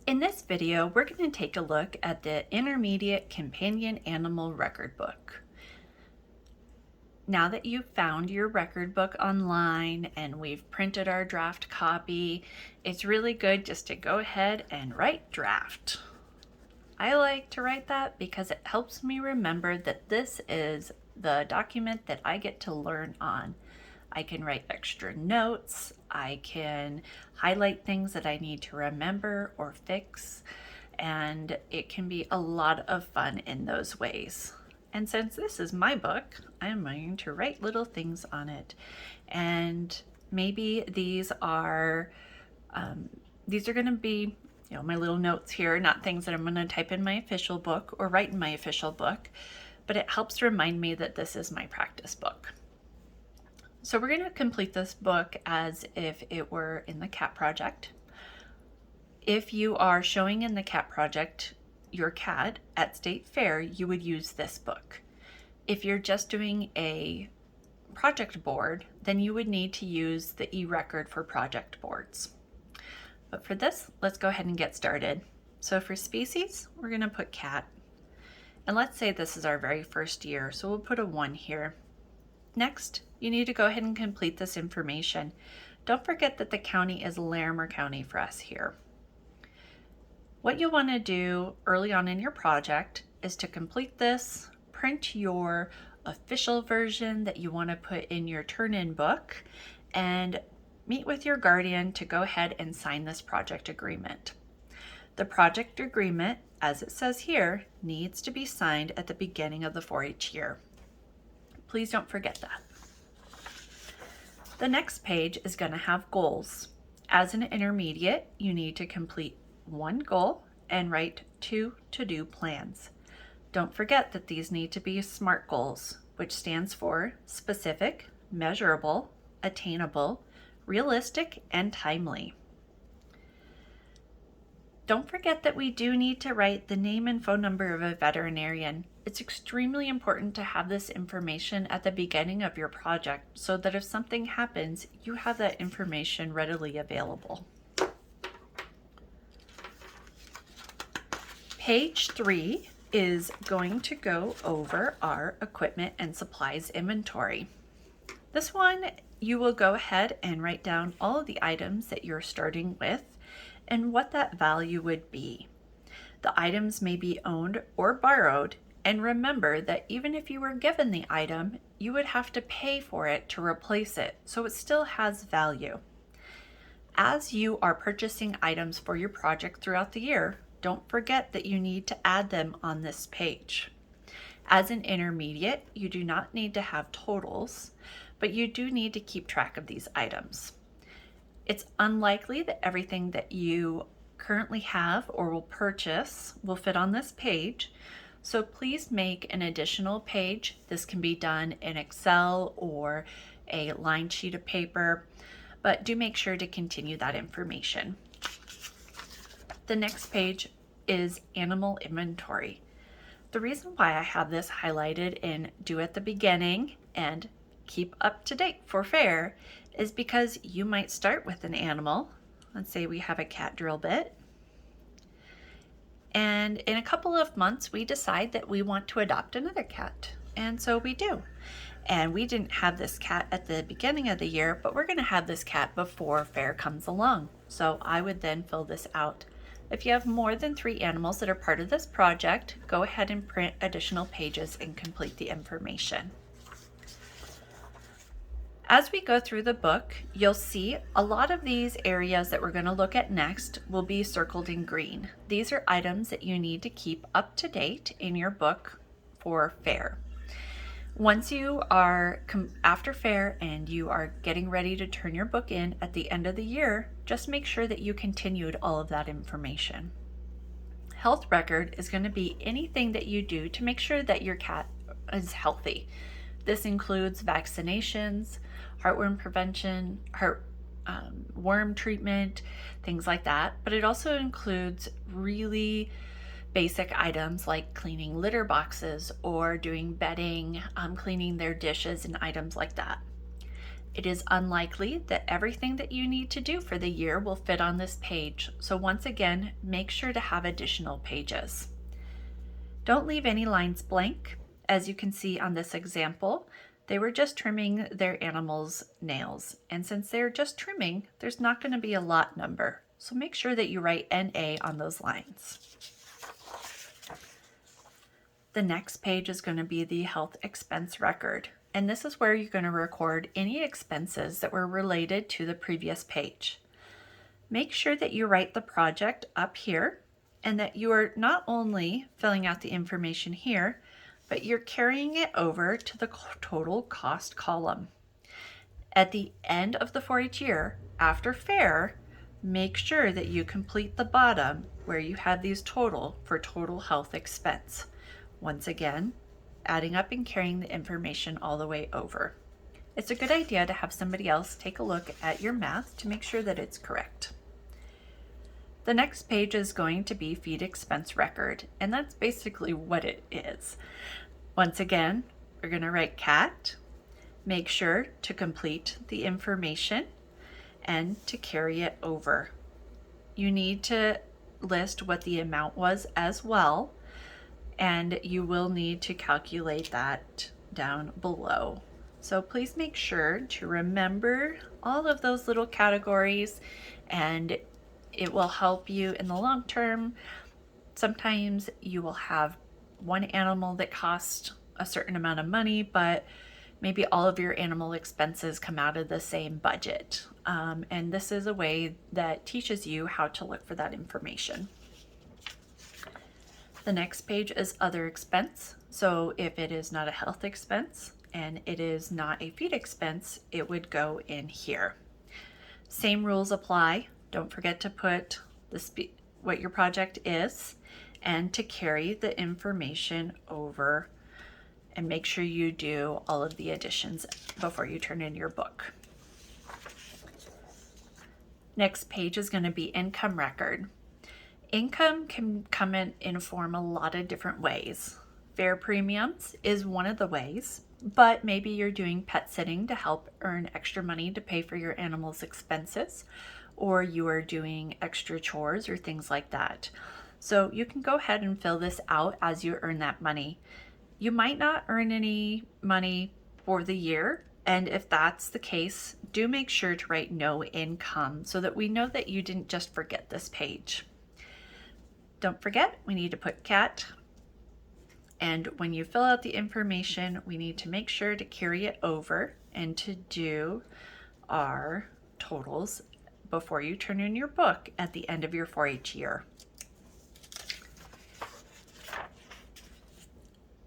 In this video, we're going to take a look at the Intermediate Companion Animal Record Book. Now that you've found your record book online and we've printed our draft copy, it's really good just to go ahead and write draft. I like to write that because it helps me remember that this is the document that I get to learn on. I can write extra notes, I can highlight things that I need to remember or fix, and it can be a lot of fun in those ways. And since this is my book, I'm going to write little things on it. And maybe these are going to be, my little notes here, not things that I'm going to type in my official book or write in my official book, but it helps remind me that this is my practice book. So we're going to complete this book as if it were in the CAT project. If you are showing in the CAT project your cat at State Fair, you would use this book. If you're just doing a project board, then you would need to use the e-record for project boards. But for this, let's go ahead and get started. So for species, we're going to put cat. And let's say this is our very first year, so we'll put a 1 here. Next, you need to go ahead and complete this information. Don't forget that the county is Larimer County for us here. What you'll want to do early on in your project is to complete this, print your official version that you want to put in your turn-in book, and meet with your guardian to go ahead and sign this project agreement. The project agreement, as it says here, needs to be signed at the beginning of the 4-H year. Please don't forget that. The next page is going to have goals. As an intermediate, you need to complete 1 goal and write 2 to-do plans. Don't forget that these need to be SMART goals, which stands for specific, measurable, attainable, realistic, and timely. Don't forget that we do need to write the name and phone number of a veterinarian. It's extremely important to have this information at the beginning of your project so that if something happens, you have that information readily available. Page 3 is going to go over our equipment and supplies inventory. This one, you will go ahead and write down all of the items that you're starting with and what that value would be. The items may be owned or borrowed, and remember that even if you were given the item, you would have to pay for it to replace it, so it still has value. As you are purchasing items for your project throughout the year, don't forget that you need to add them on this page. As an intermediate, you do not need to have totals, but you do need to keep track of these items. It's unlikely that everything that you currently have or will purchase will fit on this page, so please make an additional page. This can be done in Excel or a lined sheet of paper, but do make sure to continue that information. The next page is animal inventory. The reason why I have this highlighted in due at the beginning and keep up to date for fair is because you might start with an animal. Let's say we have a cat drill bit. And in a couple of months, we decide that we want to adopt another cat. And so we do. And we didn't have this cat at the beginning of the year, but we're going to have this cat before fair comes along. So I would then fill this out. If you have more than 3 animals that are part of this project, go ahead and print additional pages and complete the information. As we go through the book, you'll see a lot of these areas that we're going to look at next will be circled in green. These are items that you need to keep up to date in your book for fair. Once you are after fair and you are getting ready to turn your book in at the end of the year, just make sure that you continued all of that information. Health record is going to be anything that you do to make sure that your cat is healthy. This includes vaccinations, heartworm prevention, worm treatment, things like that. But it also includes really basic items like cleaning litter boxes or doing bedding, cleaning their dishes and items like that. It is unlikely that everything that you need to do for the year will fit on this page, so once again, make sure to have additional pages. Don't leave any lines blank. As you can see on this example, they were just trimming their animal's nails, and since they're just trimming, there's not going to be a lot number, so make sure that you write NA on those lines. The next page is going to be the health expense record, and this is where you're going to record any expenses that were related to the previous page. Make sure that you write the project up here and that you are not only filling out the information here, but you're carrying it over to the total cost column. At the end of the 4-H year, after fair, make sure that you complete the bottom where you have these total for total health expense. Once again, adding up and carrying the information all the way over. It's a good idea to have somebody else take a look at your math to make sure that it's correct. The next page is going to be feed expense record, and that's basically what it is. Once again, we're going to write cat, make sure to complete the information and to carry it over. You need to list what the amount was as well, and you will need to calculate that down below. So please make sure to remember all of those little categories, and it will help you in the long term. Sometimes you will have one animal that costs a certain amount of money, but maybe all of your animal expenses come out of the same budget. And this is a way that teaches you how to look for that information. The next page is other expense. So if it is not a health expense and it is not a feed expense, it would go in here. Same rules apply. Don't forget to put what your project is and to carry the information over, and make sure you do all of the additions before you turn in your book. Next page is going to be income record. Income can come in form a lot of different ways. Fair premiums is one of the ways, but maybe you're doing pet sitting to help earn extra money to pay for your animal's expenses, or you are doing extra chores or things like that. So you can go ahead and fill this out as you earn that money. You might not earn any money for the year, and if that's the case, do make sure to write no income so that we know that you didn't just forget this page. Don't forget, we need to put cat, and when you fill out the information, we need to make sure to carry it over and to do our totals before you turn in your book at the end of your 4-H year.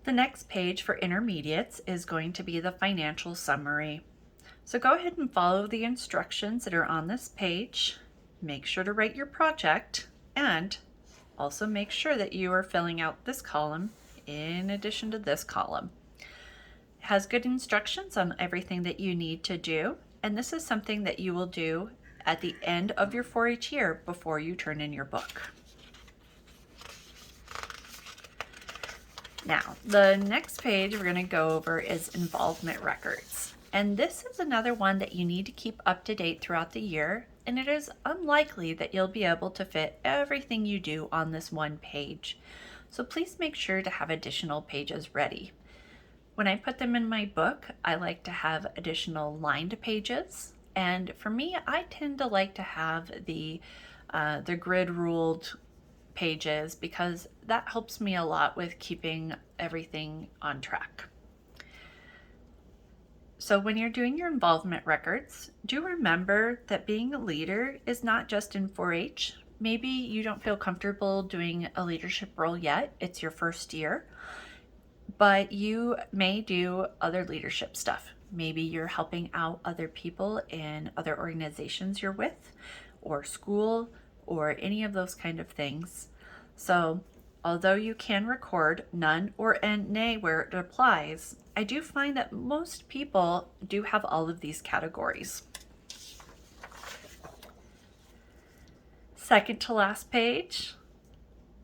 The next page for intermediates is going to be the financial summary. So go ahead and follow the instructions that are on this page. Make sure to write your project, and also make sure that you are filling out this column in addition to this column. It has good instructions on everything that you need to do, and this is something that you will do at the end of your 4-H year before you turn in your book. Now, the next page we're going to go over is involvement records. And this is another one that you need to keep up to date throughout the year, and it is unlikely that you'll be able to fit everything you do on this one page. So please make sure to have additional pages ready. When I put them in my book, I like to have additional lined pages. And for me, I tend to like to have the grid ruled pages because that helps me a lot with keeping everything on track. So when you're doing your involvement records, do remember that being a leader is not just in 4-H. Maybe you don't feel comfortable doing a leadership role yet. It's your first year, but you may do other leadership stuff. Maybe you're helping out other people in other organizations you're with, or school, or any of those kind of things. So although you can record none or nay where it applies, I do find that most people do have all of these categories. Second to last page,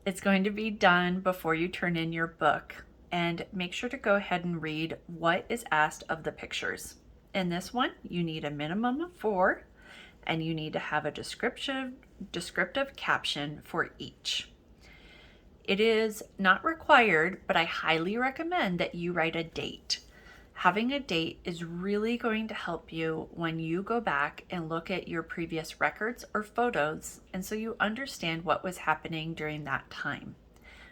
it's going to be done before you turn in your book, and make sure to go ahead and read what is asked of the pictures. In this one, you need a minimum of 4, and you need to have a descriptive caption for each. It is not required, but I highly recommend that you write a date. Having a date is really going to help you when you go back and look at your previous records or photos, and so you understand what was happening during that time.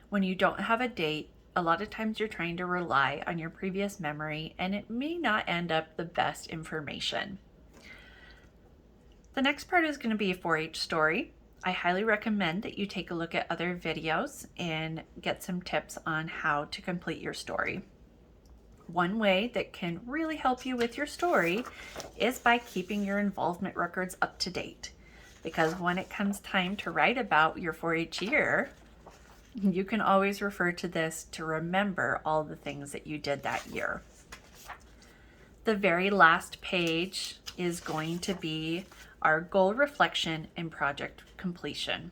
When you don't have a date, a lot of times you're trying to rely on your previous memory, and it may not end up the best information. The next part is going to be a 4-H story. I highly recommend that you take a look at other videos and get some tips on how to complete your story. One way that can really help you with your story is by keeping your involvement records up to date. Because when it comes time to write about your 4-H year, you can always refer to this to remember all the things that you did that year. The very last page is going to be our goal reflection and project completion.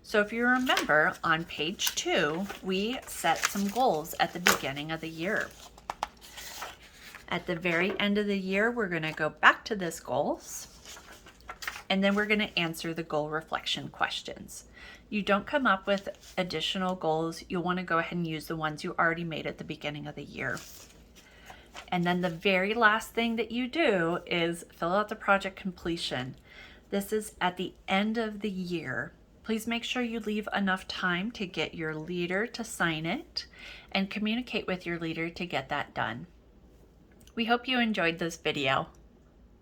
So if you remember, on page 2, we set some goals at the beginning of the year. At the very end of the year, we're going to go back to this goals, and then we're going to answer the goal reflection questions. You don't come up with additional goals. You'll want to go ahead and use the ones you already made at the beginning of the year. And then the very last thing that you do is fill out the project completion. This is at the end of the year. Please make sure you leave enough time to get your leader to sign it and communicate with your leader to get that done. We hope you enjoyed this video.